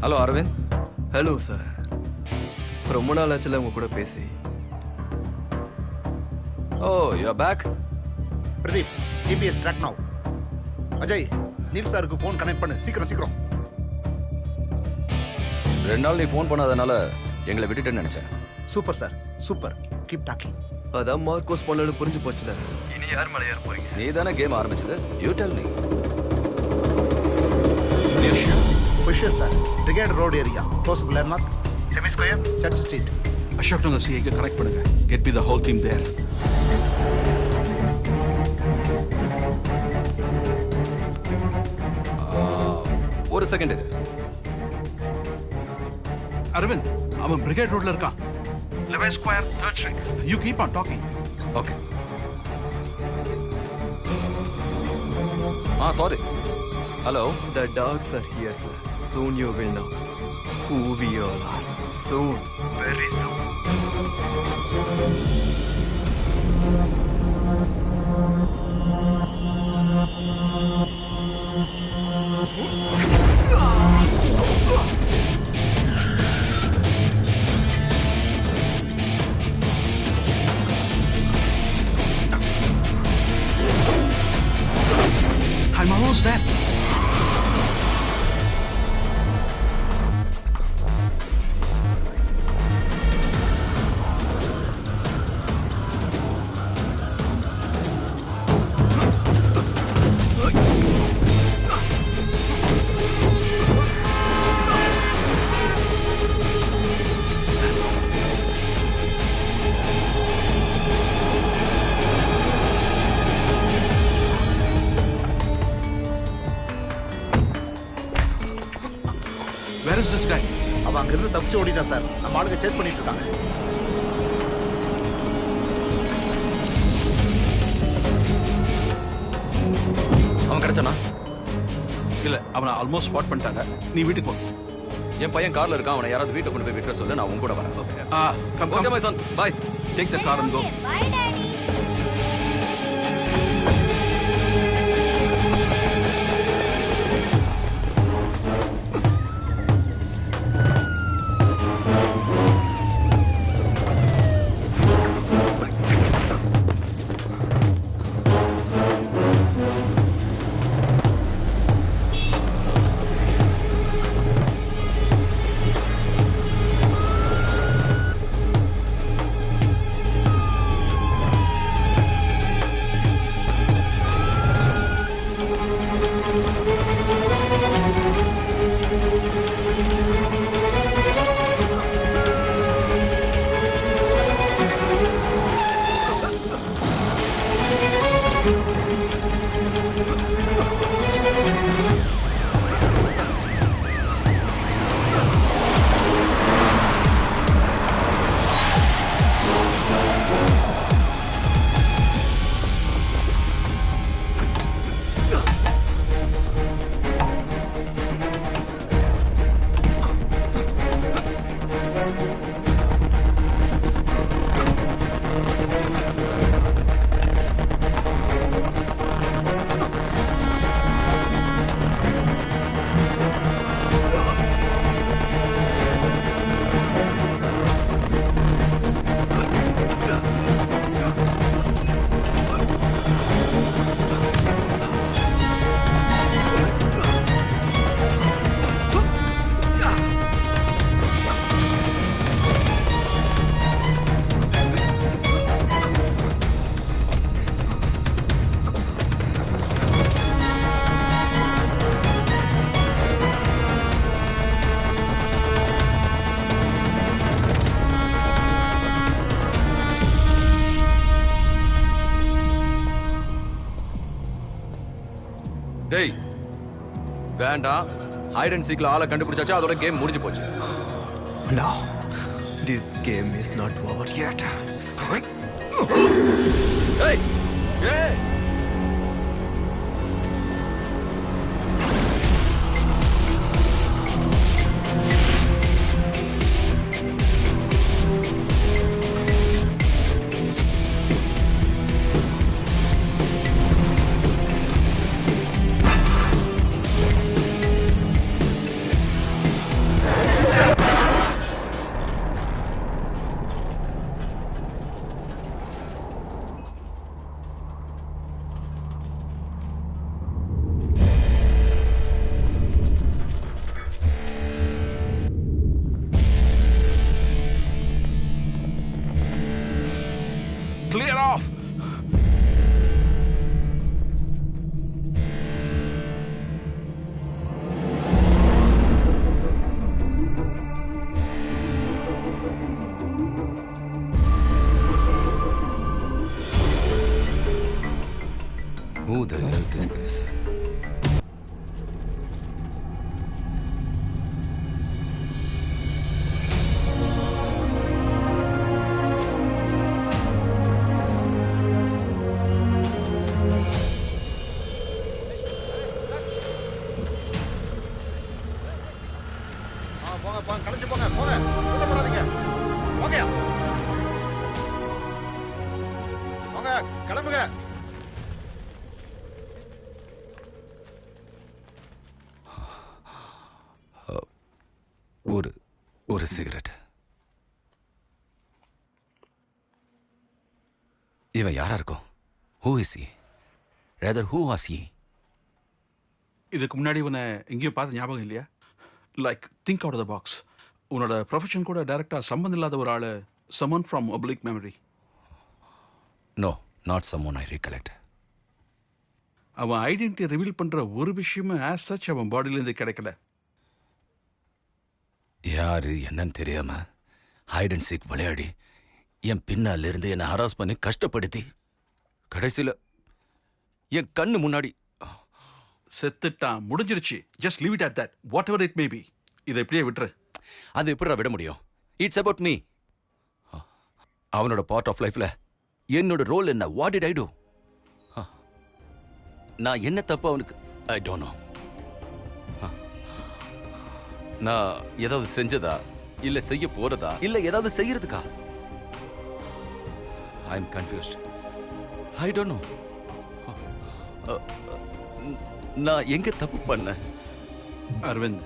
Hello Aravind. Hello sir, ரொம்ப நாள் ஆச்சுல உங்க கூட பேசி. Oh you are back. Pradeep, GPS track now. Ajay, Neel சாருக்கு ஃபோன் கனெக்ட் பண்ணு, சீக்கிரம் சீக்கிரம். 2 நாள் நீ ஃபோன் பண்ணாதனால எங்களை விட்டுட்டேன்னு நினைச்சேன். Super sir, super. Keep talking. அதான் மார்க்கோஸ் பண்ணலன்னு புரிஞ்சு போச்சுல. இனி யார் மேல ஏற போறீங்க? நீ தானே கேம் ஆரம்பிச்சது. You tell me. Position sir, Brigade Road area, possible landmark, semi square, church street. Ashok Nagar சிஐக்கு கனெக்ட் பண்ணுங்க. Get me the whole team there. ஒரு செகண்ட் இரு. அரவிந்த், அவன் பிரிகேட் ரோட்ல இருக்கான். 11 square, 3rd street. You keep on talking. Okay. Sorry. Hello. The dogs are here, sir. Soon you will know who we all are. Soon. Very soon. I'm almost there. Where is this guy? அவன் அங்கிருந்து தப்பிச்சு ஓடிட்டான் sir. நம்ம ஆளுங்க chase பண்ணிட்டு இருக்காங்க. அவன் கிடைச்சானா? இல்ல, அவனை ஆல்மோஸ்ட் ஸ்பாட் பண்ணிட்டாங்க. நீ வீட்டுக்கு போ. என் பையன் கார்ல இருக்கான். அவனை யாராவது வீட்டை கொண்டு போய் விட்டுற சொல்லு. நான் உன் கூட வரேன். Come okay come. My son. Bye. Take the car and go. Bye, Daddy. டேய் வேண்டாம். ஹைட் அண்ட் சீக்ல ஆளை கண்டுபிடிச்சாச்சு. அதோட கேம் முடிஞ்சு போச்சு. No, this game is not over yet. டேய் Hey! Get off! Who the hell is this? போங்க போங்க கலைஞ்சு போங்க போங்க உள்ள போடாதீங்க போங்க போங்க கிளம்புங்க. ஒரு சிகரெட். இவன் யாரா இருக்கும்? Who is he? Rather, who was he? இதுக்கு முன்னாடி உன்னை எங்கேயும் பார்த்த ஞாபகம் இல்லையா? Like think out of the box. உன்னோட ப்ரொஃபஷன் கூட டைரக்டாக சம்மந்தம் இல்லாத ஒரு ஆள், someone from oblique memory. No, not someone I recollect. அவன் ஐடென்டிட்டி ரிவீல் பண்ணுற ஒரு விஷயமும் ஆஸ் சச் அவன் பாடியிலேருந்து கிடைக்கல. யாரு என்னன்னு தெரியாம ஹைட் அண்ட் சீக் விளையாடி என் பின்னால இருந்து என்னை ஹராஸ் பண்ணி கஷ்டப்படுத்தி கடைசியில என் கண்ணு முன்னாடி செத்துட்டான், முடிஞ்சிருச்சு. Just leave it at that, whatever it may be. இதை இப்படியே விட்டுரு. அது எப்படிடா விட முடியும்? It's about me. அவனோட பார்ட் ஆஃப் லைஃப்ல என்னோட ரோல் என்ன? What did I do? நான் என்ன தப்பு அவனுக்கு? I don't know. நான் ஏதாவது செஞ்சதா, இல்ல செய்ய போறதா, இல்ல ஏதாவது செய்யறதுக்கா? I am confused. I don't know. நான் எங்க தப்பு பண்ணேன்? அரவிந்த்,